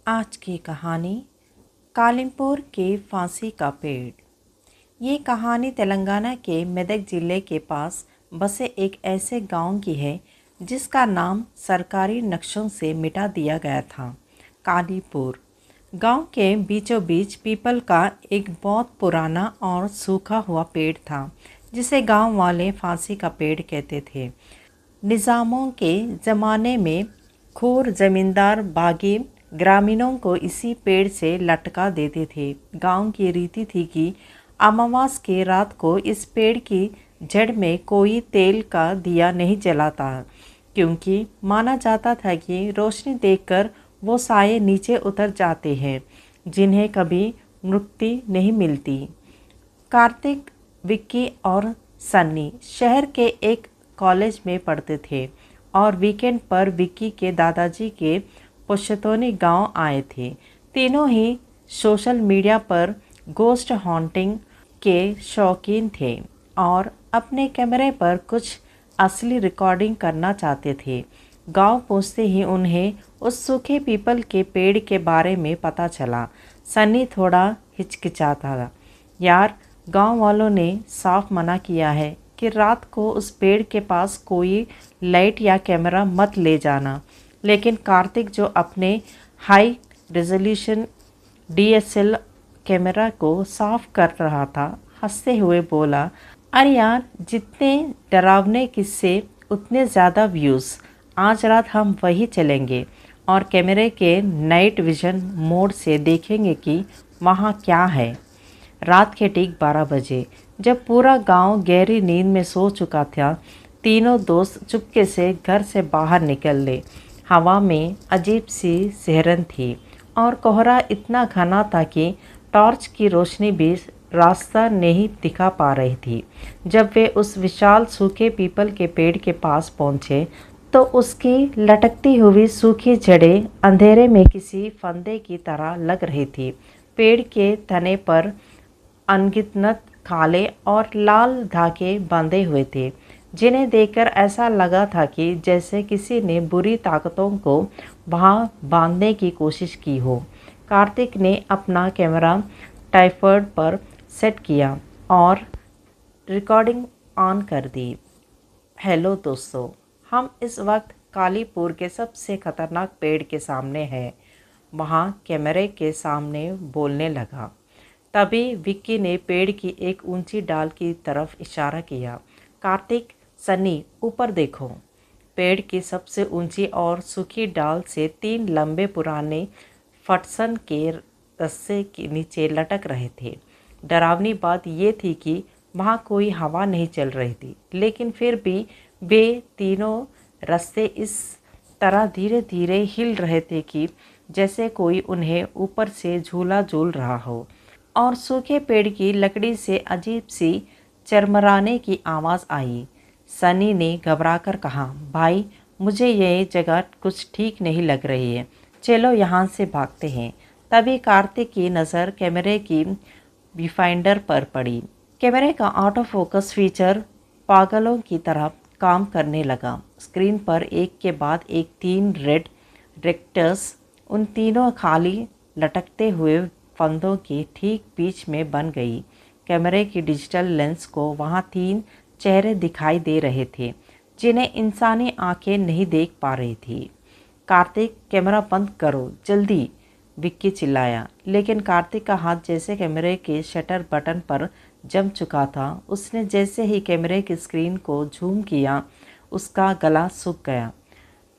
आज की कहानी कालिमपुर के फांसी का पेड़। ये कहानी तेलंगाना के मेदक ज़िले के पास बसे एक ऐसे गांव की है जिसका नाम सरकारी नक्शों से मिटा दिया गया था। कालीपुर गांव के बीचों बीच पीपल का एक बहुत पुराना और सूखा हुआ पेड़ था जिसे गांव वाले फांसी का पेड़ कहते थे। निज़ामों के ज़माने में खूर जमींदार बागी ग्रामीणों को इसी पेड़ से लटका देते थे। गांव की रीति थी कि अमावस की रात को इस पेड़ की जड़ में कोई तेल का दिया नहीं जलाता, क्योंकि माना जाता था कि रोशनी देखकर वो साये नीचे उतर जाते हैं जिन्हें कभी मुक्ति नहीं मिलती। कार्तिक, विक्की और सन्नी शहर के एक कॉलेज में पढ़ते थे और वीकेंड पर विक्की के दादाजी के पुश्तैनी गांव आए थे। तीनों ही सोशल मीडिया पर गोस्ट हॉन्टिंग के शौकीन थे और अपने कैमरे पर कुछ असली रिकॉर्डिंग करना चाहते थे। गांव पहुंचते ही उन्हें उस सूखे पीपल के पेड़ के बारे में पता चला। सन्नी थोड़ा हिचकिचाता था। यार, गांव वालों ने साफ मना किया है कि रात को उस पेड़ के पास कोई लाइट या कैमरा मत ले जाना। लेकिन कार्तिक, जो अपने हाई रेजोल्यूशन DSL कैमरा को साफ कर रहा था, हंसते हुए बोला, अरे यार, जितने डरावने किस्से उतने ज़्यादा व्यूज़। आज रात हम वही चलेंगे और कैमरे के नाइट विजन मोड से देखेंगे कि वहाँ क्या है। रात के ठीक 12 बजे जब पूरा गांव गहरी नींद में सो चुका था, तीनों दोस्त चुपके से घर से बाहर निकले। हवा में अजीब सी सिहरन थी और कोहरा इतना घना था कि टॉर्च की रोशनी भी रास्ता नहीं दिखा पा रही थी। जब वे उस विशाल सूखे पीपल के पेड़ के पास पहुंचे तो उसकी लटकती हुई सूखी जड़ें अंधेरे में किसी फंदे की तरह लग रही थी। पेड़ के तने पर अनगिनत काले और लाल धागे बंधे हुए थे, जिन्हें देखकर ऐसा लगा था कि जैसे किसी ने बुरी ताकतों को वहाँ बांधने की कोशिश की हो। कार्तिक ने अपना कैमरा ट्राइपॉड पर सेट किया और रिकॉर्डिंग ऑन कर दी। हेलो दोस्तों, हम इस वक्त कालीपुर के सबसे खतरनाक पेड़ के सामने हैं। वहाँ कैमरे के सामने बोलने लगा। तभी विक्की ने पेड़ की एक ऊंची डाल की तरफ इशारा किया। कार्तिक, सन्नी, ऊपर देखो। पेड़ की सबसे ऊंची और सूखी डाल से 3 लंबे पुराने फटसन के रस्से के नीचे लटक रहे थे। डरावनी बात यह थी कि वहाँ कोई हवा नहीं चल रही थी, लेकिन फिर भी वे तीनों रस्से इस तरह धीरे धीरे हिल रहे थे कि जैसे कोई उन्हें ऊपर से झूला झूल रहा हो। और सूखे पेड़ की लकड़ी से अजीब सी चरमराने की आवाज़ आई। सनी ने घबराकर कहा, भाई, मुझे ये जगह कुछ ठीक नहीं लग रही है, चलो यहाँ से भागते हैं। तभी कार्तिक की नज़र कैमरे की व्यूफाइंडर पर पड़ी। कैमरे का ऑटो फोकस फीचर पागलों की तरह काम करने लगा। स्क्रीन पर एक के बाद एक 3 रेड रेक्टर्स उन तीनों खाली लटकते हुए फंदों के ठीक बीच में बन गई। कैमरे की डिजिटल लेंस को वहाँ 3 चेहरे दिखाई दे रहे थे जिन्हें इंसानी आंखें नहीं देख पा रही थी। कार्तिक, कैमरा बंद करो जल्दी, विक्की चिल्लाया। लेकिन कार्तिक का हाथ जैसे कैमरे के शटर बटन पर जम चुका था। उसने जैसे ही कैमरे की स्क्रीन को जूम किया, उसका गला सूख गया।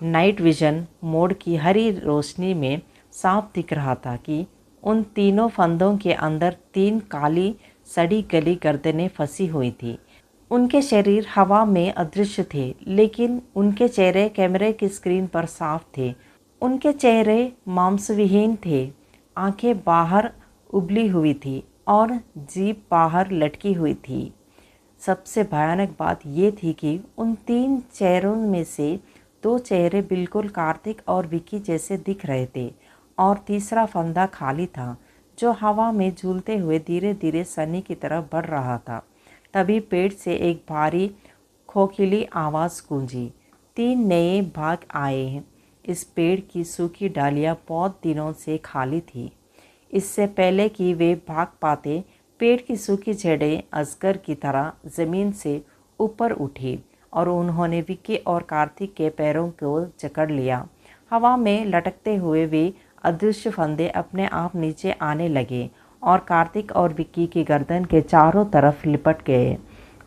नाइट विजन मोड की हरी रोशनी में साफ दिख रहा था कि उन तीनों फंदों के अंदर 3 काली सड़ी गली गर्दनें फंसी हुई थी। उनके शरीर हवा में अदृश्य थे, लेकिन उनके चेहरे कैमरे की स्क्रीन पर साफ थे। उनके चेहरे मांसविहीन थे, आंखें बाहर उबली हुई थी और जीभ बाहर लटकी हुई थी। सबसे भयानक बात यह थी कि उन 3 चेहरों में से 2 चेहरे बिल्कुल कार्तिक और विक्की जैसे दिख रहे थे और तीसरा फंदा खाली था, जो हवा में झूलते हुए धीरे धीरे सनी की तरफ बढ़ रहा था। तभी पेड़ से एक भारी खोखिली आवाज़ गूंजी। 3 नए भाग आए हैं। इस पेड़ की सूखी डालियां बहुत दिनों से खाली थी। इससे पहले कि वे भाग पाते, पेड़ की सूखी जड़ें अजगर की तरह ज़मीन से ऊपर उठी और उन्होंने विक्की और कार्तिक के पैरों को जकड़ लिया। हवा में लटकते हुए वे अदृश्य फंदे अपने आप नीचे आने लगे और कार्तिक और विक्की की गर्दन के चारों तरफ लिपट गए।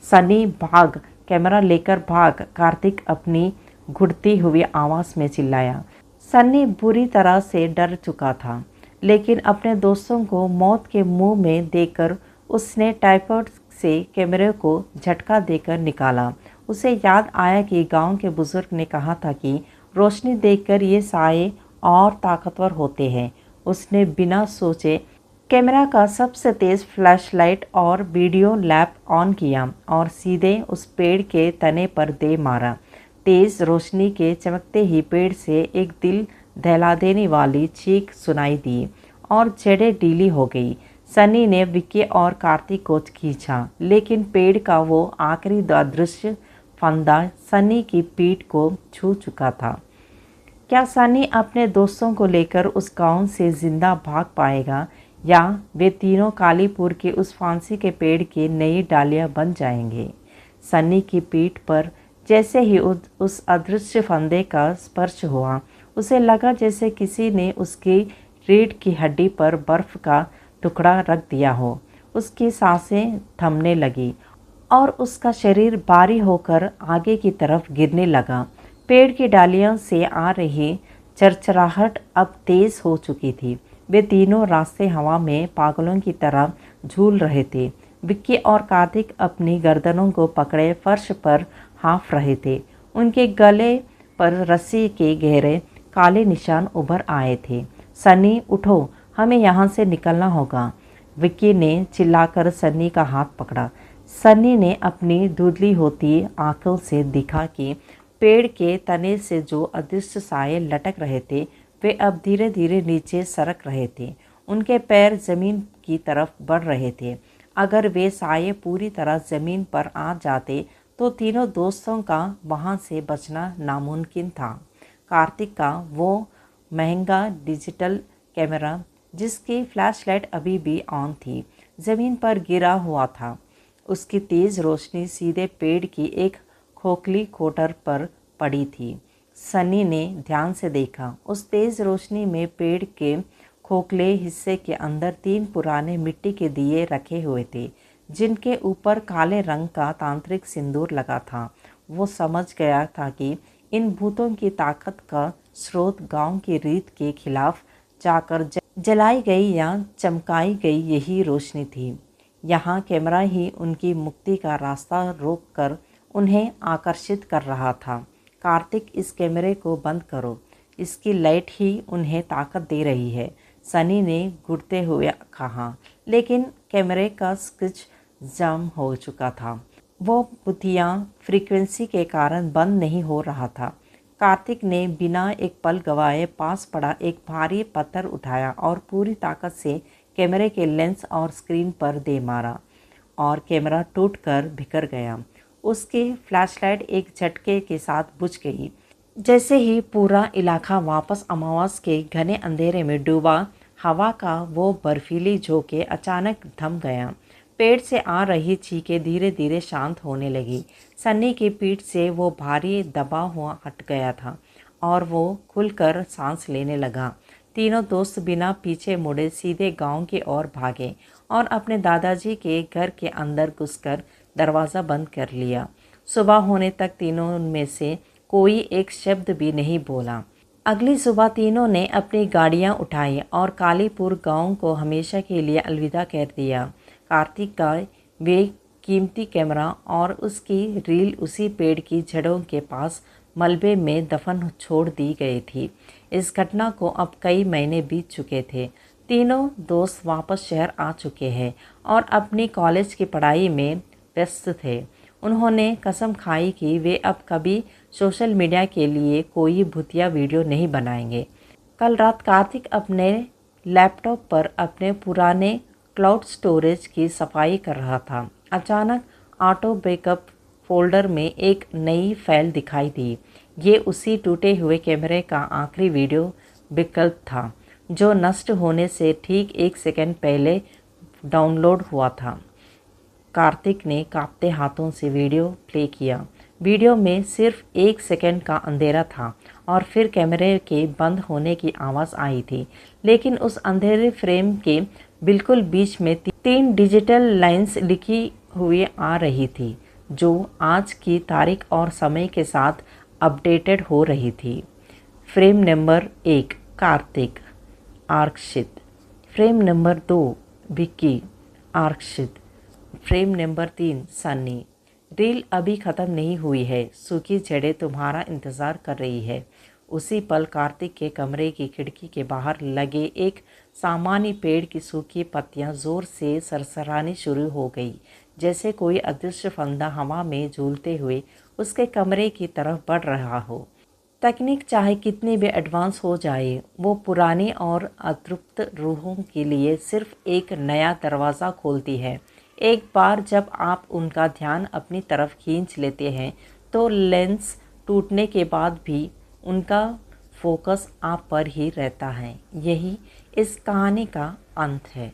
सनी भाग, कैमरा लेकर भाग, कार्तिक अपनी घुटती हुई आवाज़ में चिल्लाया। सन्नी बुरी तरह से डर चुका था, लेकिन अपने दोस्तों को मौत के मुंह में देखकर उसने ट्राइपॉड से कैमरे को झटका देकर निकाला। उसे याद आया कि गांव के बुजुर्ग ने कहा था कि रोशनी देखकर ये साए और ताकतवर होते हैं। उसने बिना सोचे कैमरा का सबसे तेज़ फ्लैशलाइट और वीडियो लैंप ऑन किया और सीधे उस पेड़ के तने पर दे मारा। तेज़ रोशनी के चमकते ही पेड़ से एक दिल दहला देने वाली चीख सुनाई दी और जड़ें ढीली हो गई। सनी ने विक्की और कार्तिक को खींचा, लेकिन पेड़ का वो आखिरी अदृश्य फंदा सनी की पीठ को छू चुका था। क्या सनी अपने दोस्तों को लेकर उस गांव से जिंदा भाग पाएगा, या वे तीनों कालीपुर के उस फांसी के पेड़ की नई डालियां बन जाएंगे? सनी की पीठ पर जैसे ही उस अदृश्य फंदे का स्पर्श हुआ, उसे लगा जैसे किसी ने उसकी रीढ़ की हड्डी पर बर्फ का टुकड़ा रख दिया हो। उसकी सांसें थमने लगी और उसका शरीर भारी होकर आगे की तरफ गिरने लगा। पेड़ की डालियों से आ रही चरचराहट अब तेज हो चुकी थी। वे तीनों रास्ते हवा में पागलों की तरह झूल रहे थे। विक्की और कार्तिक अपनी गर्दनों को पकड़े फर्श पर हाँफ रहे थे। उनके गले पर रस्सी के गहरे काले निशान उभर आए थे। सनी, उठो, हमें यहाँ से निकलना होगा। विक्की ने चिल्लाकर सन्नी का हाथ पकड़ा। सन्नी ने अपनी धुंधली होती आंखों से देखा कि पेड़ के तने से जो अदृश्य साए लटक रहे थे, वे अब धीरे धीरे नीचे सरक रहे थे। उनके पैर जमीन की तरफ बढ़ रहे थे। अगर वे साए पूरी तरह जमीन पर आ जाते तो तीनों दोस्तों का वहां से बचना नामुमकिन था। कार्तिक का वो महंगा डिजिटल कैमरा, जिसकी फ्लैशलाइट अभी भी ऑन थी, ज़मीन पर गिरा हुआ था। उसकी तेज़ रोशनी सीधे पेड़ की एक खोखली कोटर पर पड़ी थी। सनी ने ध्यान से देखा। उस तेज़ रोशनी में पेड़ के खोखले हिस्से के अंदर 3 पुराने मिट्टी के दिए रखे हुए थे, जिनके ऊपर काले रंग का तांत्रिक सिंदूर लगा था। वो समझ गया था कि इन भूतों की ताकत का स्रोत गांव की रीत के खिलाफ जाकर जलाई गई या चमकाई गई यही रोशनी थी। यहाँ कैमरा ही उनकी मुक्ति का रास्ता रोककर उन्हें आकर्षित कर रहा था। कार्तिक, इस कैमरे को बंद करो, इसकी लाइट ही उन्हें ताकत दे रही है, सनी ने घुटते हुए कहा। लेकिन कैमरे का स्विच जाम हो चुका था। वो बुतियाँ फ्रीक्वेंसी के कारण बंद नहीं हो रहा था। कार्तिक ने बिना एक पल गवाए पास पड़ा एक भारी पत्थर उठाया और पूरी ताकत से कैमरे के लेंस और स्क्रीन पर दे मारा और कैमरा टूटकर बिखर गया। उसकी फ्लैशलाइट एक झटके के साथ बुझ गई। जैसे ही पूरा इलाका वापस अमावस के घने अंधेरे में डूबा, हवा का वो बर्फीली झोंके अचानक थम गया। पेड़ से आ रही चीखें धीरे धीरे शांत होने लगी। सन्नी की पीठ से वो भारी दबा हुआ हट गया था और वो खुलकर सांस लेने लगा। तीनों दोस्त बिना पीछे मुड़े सीधे गांव की ओर भागे और अपने दादाजी के घर के अंदर घुसकर दरवाज़ा बंद कर लिया। सुबह होने तक तीनों में से कोई एक शब्द भी नहीं बोला। अगली सुबह तीनों ने अपनी गाड़ियां उठाई और कालीपुर गांव को हमेशा के लिए अलविदा कर दिया। कार्तिक का वे कीमती कैमरा और उसकी रील उसी पेड़ की जड़ों के पास मलबे में दफन छोड़ दी गई थी। इस घटना को अब कई महीने बीत चुके थे। तीनों दोस्त वापस शहर आ चुके हैं और अपनी कॉलेज की पढ़ाई में व्यस्त थे। उन्होंने कसम खाई कि वे अब कभी सोशल मीडिया के लिए कोई भूतिया वीडियो नहीं बनाएंगे। कल रात कार्तिक अपने लैपटॉप पर अपने पुराने क्लाउड स्टोरेज की सफाई कर रहा था। अचानक ऑटो बैकअप फोल्डर में एक नई फाइल दिखाई दी। ये उसी टूटे हुए कैमरे का आखिरी वीडियो विकल्प था जो नष्ट होने से ठीक 1 सेकंड पहले डाउनलोड हुआ था। कार्तिक ने कांपते हाथों से वीडियो प्ले किया। वीडियो में सिर्फ 1 सेकंड का अंधेरा था और फिर कैमरे के बंद होने की आवाज़ आई थी, लेकिन उस अंधेरे फ्रेम के बिल्कुल बीच में 3 डिजिटल लाइंस लिखी हुई आ रही थी जो आज की तारीख और समय के साथ अपडेटेड हो रही थी। फ्रेम नंबर 1 कार्तिक आरक्षित, फ्रेम नंबर 2 विक्की आरक्षित, फ्रेम नंबर 3 सन्नी। रील अभी ख़त्म नहीं हुई है, सूखी जड़ें तुम्हारा इंतज़ार कर रही है। उसी पल कार्तिक के कमरे की खिड़की के बाहर लगे एक सामान्य पेड़ की सूखी पत्तियां ज़ोर से सरसरानी शुरू हो गई, जैसे कोई अदृश्य फंदा हवा में झूलते हुए उसके कमरे की तरफ बढ़ रहा हो। तकनीक चाहे कितनी भी एडवांस हो जाए, वो पुरानी और अतृप्त रूहों के लिए सिर्फ एक नया दरवाज़ा खोलती है। एक बार जब आप उनका ध्यान अपनी तरफ खींच लेते हैं तो लेंस टूटने के बाद भी उनका फोकस आप पर ही रहता है। यही इस कहानी का अंत है।